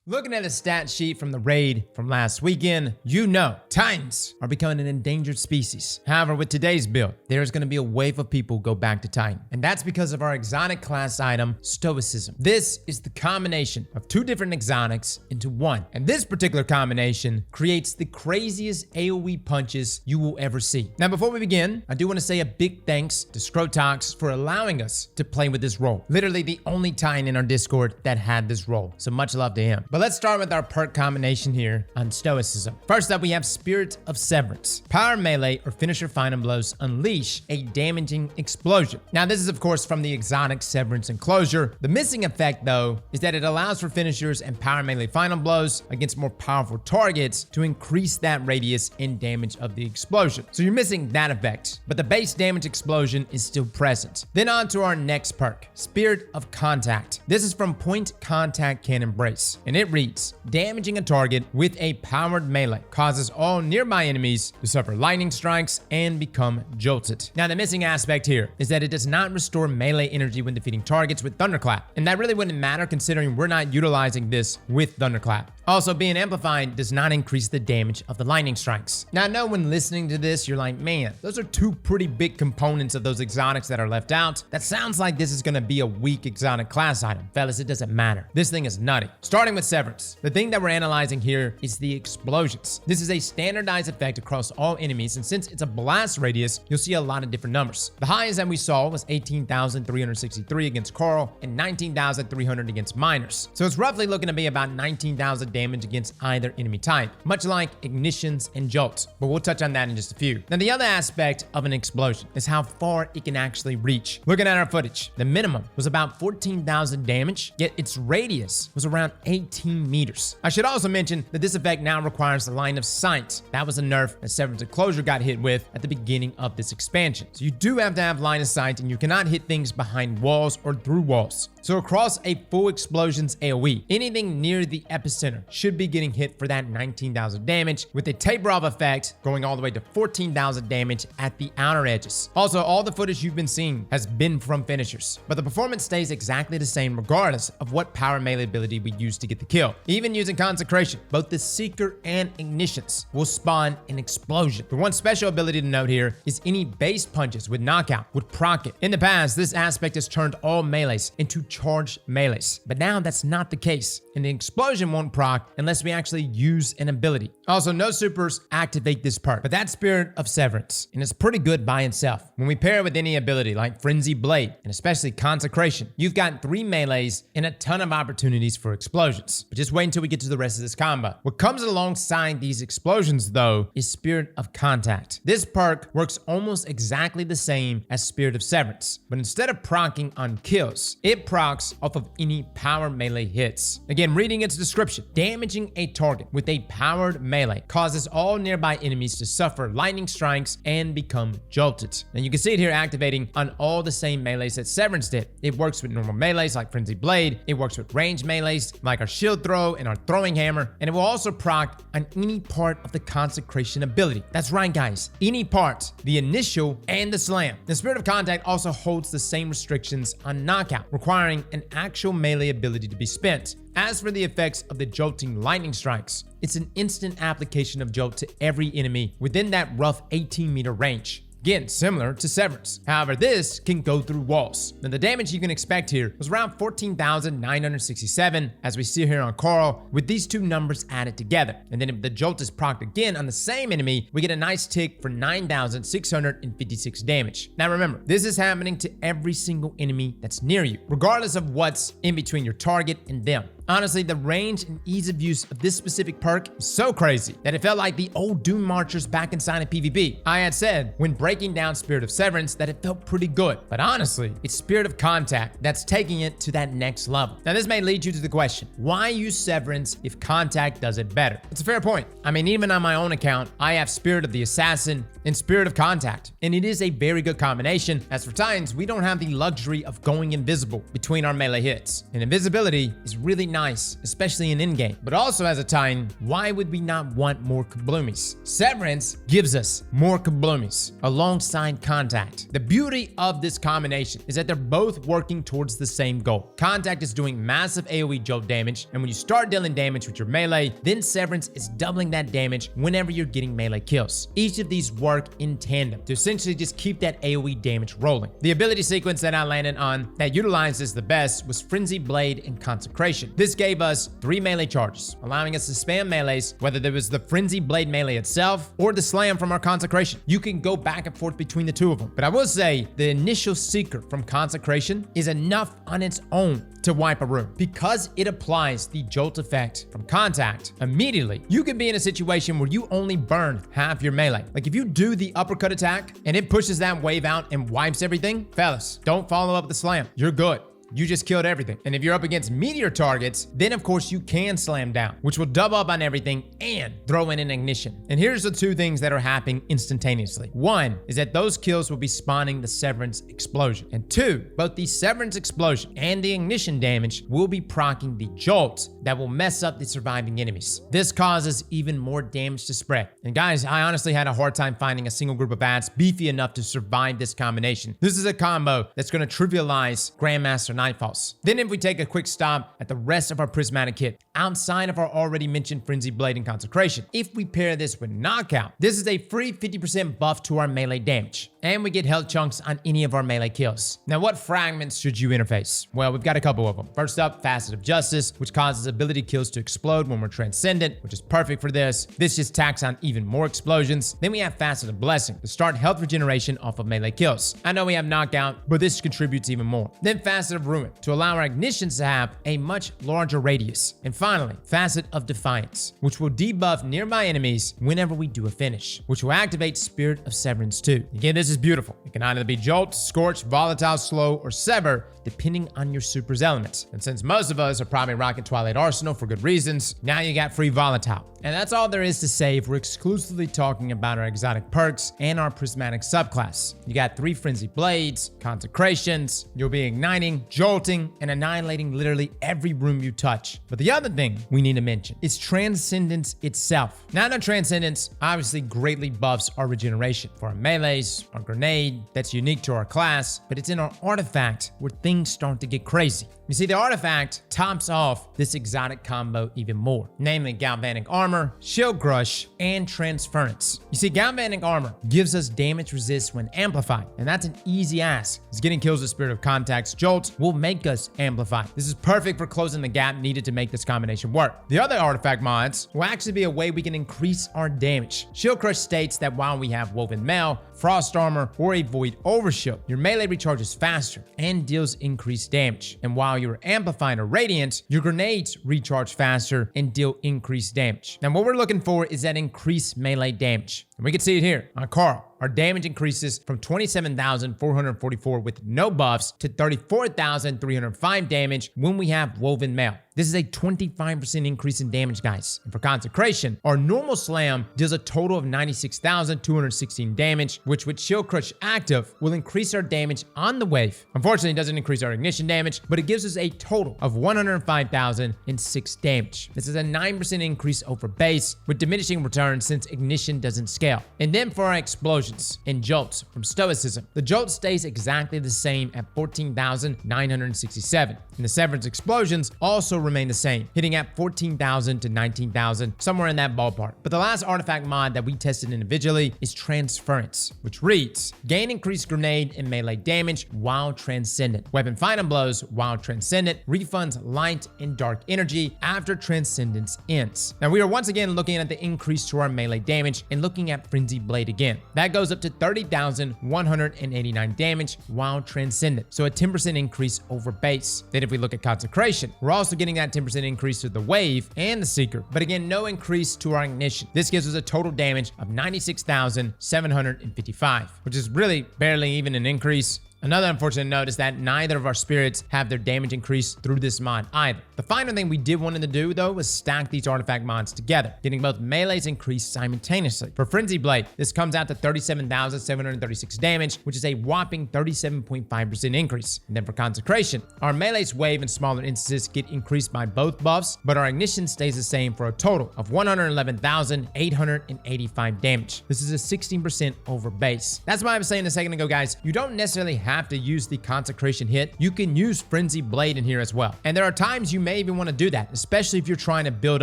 Looking at a stat sheet from the raid from last weekend, you know Titans are becoming an endangered species. However, with today's build, there's going to be a wave of people go back to Titan. And that's because of our exotic class item, Stoicism. This is the combination of two different exotics into one. And this particular combination creates the craziest AoE punches you will ever see. Now, before we begin, I do want to say a big thanks to Scrotox for allowing us to play with this role. Literally the only Titan in our Discord that had this role. So much love to him. But let's start with our perk combination here on Stoicism. First up, we have Spirit of Severance. Power melee or finisher final blows unleash a damaging explosion. Now, this is of course from the exotic Severance enclosure. The missing effect though is that it allows for finishers and power melee final blows against more powerful targets to increase that radius and damage of the explosion. So you're missing that effect, but the base damage explosion is still present. Then on to our next perk, Spirit of Contact. This is from Point Contact Cannon Brace, and it reads, damaging a target with a powered melee causes all nearby enemies to suffer lightning strikes and become jolted. Now, the missing aspect here is that it does not restore melee energy when defeating targets with Thunderclap, and that really wouldn't matter considering we're not utilizing this with Thunderclap. Also, being amplified does not increase the damage of the lightning strikes. Now, I know when listening to this, you're like, man, those are two pretty big components of those exotics that are left out. That sounds like this is gonna be a weak exotic class item. Fellas, it doesn't matter. This thing is nutty. Starting with Severance. The thing that we're analyzing here is the explosions. This is a standardized effect across all enemies, and since it's a blast radius, you'll see a lot of different numbers. The highest that we saw was 18,363 against Coral and 19,300 against Miners. So it's roughly looking to be about 19,000 damage against either enemy type, much like Ignitions and Jolts, but we'll touch on that in just a few. Now, the other aspect of an explosion is how far it can actually reach. Looking at our footage, the minimum was about 14,000 damage, yet its radius was around 18 meters. I should also mention that this effect now requires the line of sight. That was a nerf that Severance Enclosure got hit with at the beginning of this expansion. So you do have to have line of sight, and you cannot hit things behind walls or through walls. So across a full explosions AoE, anything near the epicenter should be getting hit for that 19,000 damage, with a taper off effect going all the way to 14,000 damage at the outer edges. Also, all the footage you've been seeing has been from finishers, but the performance stays exactly the same regardless of what power melee ability we use to get the kill. Even using Consecration, both the Seeker and Ignitions will spawn an explosion. The one special ability to note here is any base punches with knockout would proc it. In the past, this aspect has turned all melees into charged melees, but now that's not the case, and the explosion won't proc unless we actually use an ability. Also, no supers activate this perk, but that's Spirit of Severance, and it's pretty good by itself. When we pair it with any ability like Frenzy Blade, and especially Consecration, you've got 3 melees and a ton of opportunities for explosions. But just wait until we get to the rest of this combo. What comes alongside these explosions though is Spirit of Contact. This perk works almost exactly the same as Spirit of Severance, but instead of proccing on kills, it procs off of any power melee hits. Again, reading its description, damaging a target with a powered melee causes all nearby enemies to suffer lightning strikes and become jolted. And you can see it here activating on all the same melees that Severance did. It works with normal melees like Frenzy Blade, it works with ranged melees like our shield throw and our throwing hammer, and it will also proc on any part of the Consecration ability. That's right, guys, any part, the initial and the slam. The Spirit of Contact also holds the same restrictions on knockout, requiring an actual melee ability to be spent. As for the effects of the jolting lightning strikes, it's an instant application of jolt to every enemy within that rough 18-meter range. Again, similar to Severance. However, this can go through walls. Now, the damage you can expect here was around 14,967, as we see here on Coral, with these two numbers added together. And then if the jolt is procced again on the same enemy, we get a nice tick for 9,656 damage. Now remember, this is happening to every single enemy that's near you, regardless of what's in between your target and them. Honestly, the range and ease of use of this specific perk is so crazy that it felt like the old Doom Marchers back inside of PvP. I had said when breaking down Spirit of Severance that it felt pretty good, but honestly, it's Spirit of Contact that's taking it to that next level. Now, this may lead you to the question, why use Severance if Contact does it better? It's a fair point. I mean, even on my own account, I have Spirit of the Assassin and Spirit of Contact, and it is a very good combination. As for Titans, we don't have the luxury of going invisible between our melee hits, and invisibility is really nice, especially in in-game. But also as a Titan, why would we not want more kabloomies? Severance gives us more kabloomies alongside Contact. The beauty of this combination is that they're both working towards the same goal. Contact is doing massive AoE jolt damage, and when you start dealing damage with your melee, then Severance is doubling that damage whenever you're getting melee kills. Each of these work in tandem to essentially just keep that AoE damage rolling. The ability sequence that I landed on that utilized this the best was Frenzy Blade and Consecration. This gave us 3 melee charges, allowing us to spam melees, whether there was the Frenzy Blade melee itself or the slam from our Consecration. You can go back and forth between the two of them. But I will say the initial seeker from Consecration is enough on its own to wipe a room. Because it applies the jolt effect from Contact immediately, you could be in a situation where you only burn half your melee. Like if you do the uppercut attack and it pushes that wave out and wipes everything, fellas, don't follow up the slam. You're good. You just killed everything. And if you're up against meteor targets, then of course you can slam down, which will double up on everything and throw in an ignition. And here's the 2 things that are happening instantaneously. 1 is that those kills will be spawning the Severance explosion. And 2, both the Severance explosion and the ignition damage will be proccing the jolt that will mess up the surviving enemies. This causes even more damage to spread. And guys, I honestly had a hard time finding a single group of ads beefy enough to survive this combination. This is a combo that's going to trivialize Grandmaster Nightfalls. Then if we take a quick stop at the rest of our prismatic kit, outside of our already mentioned Frenzy Blade and Consecration, if we pair this with Knockout, this is a free 50% buff to our melee damage. And we get health chunks on any of our melee kills. Now, what fragments should you interface? Well, we've got a couple of them. First up, Facet of Justice, which causes ability kills to explode when we're transcendent, which is perfect for this. This just tacks on even more explosions. Then we have Facet of Blessing to start health regeneration off of melee kills. I know we have Knockout, but this contributes even more. Then Facet of Ruin to allow our ignitions to have a much larger radius. And finally, Facet of Defiance, which will debuff nearby enemies whenever we do a finish, which will activate Spirit of Severance too. Again, this is beautiful. It can either be Jolt, Scorch, Volatile, Slow, or Sever, depending on your super's elements. And since most of us are probably rocking Twilight Arsenal for good reasons, now you got free Volatile. And that's all there is to say if we're exclusively talking about our exotic perks and our prismatic subclass. You got 3 Frenzy Blades, Consecrations, you'll be igniting, jolting, and annihilating literally every room you touch. But the other thing we need to mention is Transcendence itself. Now, the Transcendence obviously greatly buffs our regeneration for our melees, our grenade, that's unique to our class, but it's in our artifact where things start to get crazy. You see, the artifact tops off this exotic combo even more, namely Galvanic Armor, Shield Crush, and Transference. You see, Galvanic Armor gives us damage resist when amplified, and that's an easy ask, as getting kills with Spirit of Contact's Jolt will make us amplify. This is perfect for closing the gap needed to make this combination work. The other artifact mods will actually be a way we can increase our damage. Shield Crush states that while we have Woven Mail, Frost Armor, or a Void Overshield, your melee recharges faster and deals increased damage. And while you're amplifying a Radiant, your grenades recharge faster and deal increased damage. Now, what we're looking for is that increased melee damage. And we can see it here on Carl. Our damage increases from 27,444 with no buffs to 34,305 damage when we have Woven Mail. This is a 25% increase in damage, guys. And for Consecration, our normal slam deals a total of 96,216 damage, which with Shield Crush active will increase our damage on the wave. Unfortunately, it doesn't increase our ignition damage, but it gives us a total of 105,006 damage. This is a 9% increase over base with diminishing returns since ignition doesn't scale. And then for our explosions and jolts from Stoicism, the jolt stays exactly the same at 14,967. And the Severance explosions also remain the same, hitting at 14,000 to 19,000, somewhere in that ballpark. But the last artifact mod that we tested individually is Transference, which reads, gain increased grenade and melee damage while transcendent. Weapon final blows while transcendent refunds light and dark energy after transcendence ends. Now we are once again looking at the increase to our melee damage and looking at Frenzy Blade again. That goes up to 30,189 damage while transcendent, so a 10% increase over base. Then if we look at Consecration, we're also getting that 10% increase to the Wave and the Seeker, but again, no increase to our Ignition. This gives us a total damage of 96,755, which is really barely even an increase. Another unfortunate note is that neither of our spirits have their damage increased through this mod either. The final thing we did want to do though was stack these artifact mods together, getting both melees increased simultaneously. For Frenzy Blade, this comes out to 37,736 damage, which is a whopping 37.5% increase. And then for Consecration, our melee's wave and smaller instances get increased by both buffs, but our ignition stays the same for a total of 111,885 damage. This is a 16% over base. That's why I was saying a second ago, guys, you don't necessarily have to use the Consecration hit. You can use Frenzy Blade in here as well. And there are times you may even want to do that, especially if you're trying to build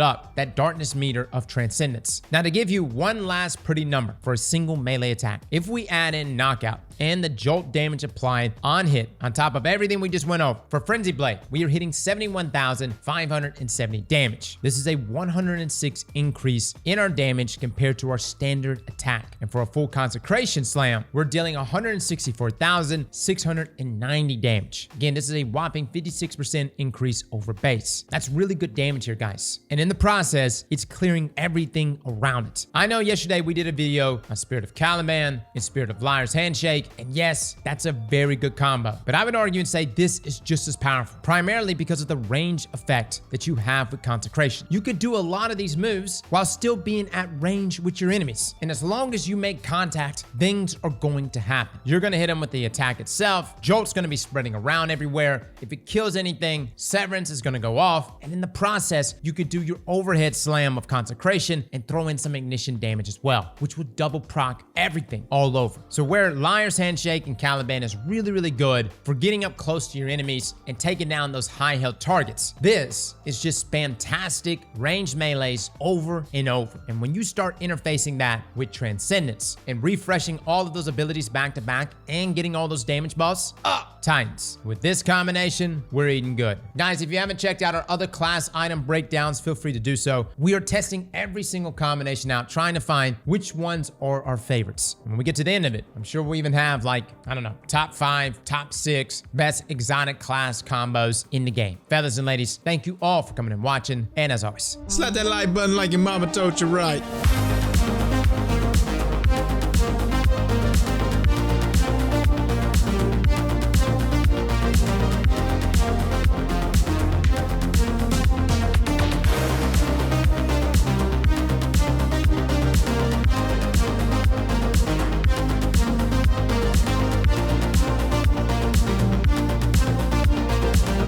up that darkness meter of Transcendence. Now, to give you one last pretty number for a single melee attack, if we add in Knockout and the jolt damage applied on hit on top of everything we just went over, for Frenzy Blade, we are hitting 71,570 damage. This is a 106 increase in our damage compared to our standard attack. And for a full Consecration Slam, we're dealing 164,690 damage. Again, this is a whopping 56% increase over base. That's really good damage here, guys. And in the process, it's clearing everything around it. I know yesterday we did a video on Spirit of Caliban and Spirit of Liar's Handshake, and yes, that's a very good combo. But I would argue and say this is just as powerful, primarily because of the range effect that you have with Consecration. You could do a lot of these moves while still being at range with your enemies. And as long as you make contact, things are going to happen. You're going to hit them with the attack itself. Jolt's going to be spreading around everywhere. If it kills anything, Severance is going to go off. And in the process, you could do your overhead slam of Consecration and throw in some ignition damage as well, which will double proc everything all over. So where Liar's Handshake and Caliban is really, really good for getting up close to your enemies and taking down those high health targets, this is just fantastic ranged melees over and over. And when you start interfacing that with Transcendence and refreshing all of those abilities back to back and getting all those damage buffs, Titans. With this combination, we're eating good. Guys, if you haven't checked out our other class item breakdowns, feel free to do so. We are testing every single combination out, trying to find which ones are our favorites. And when we get to the end of it, I'm sure we'll even have like, I don't know, top 5, top 6 best exotic class combos in the game. Fellas and ladies, thank you all for coming and watching. And as always, slap that like button like your mama told you right.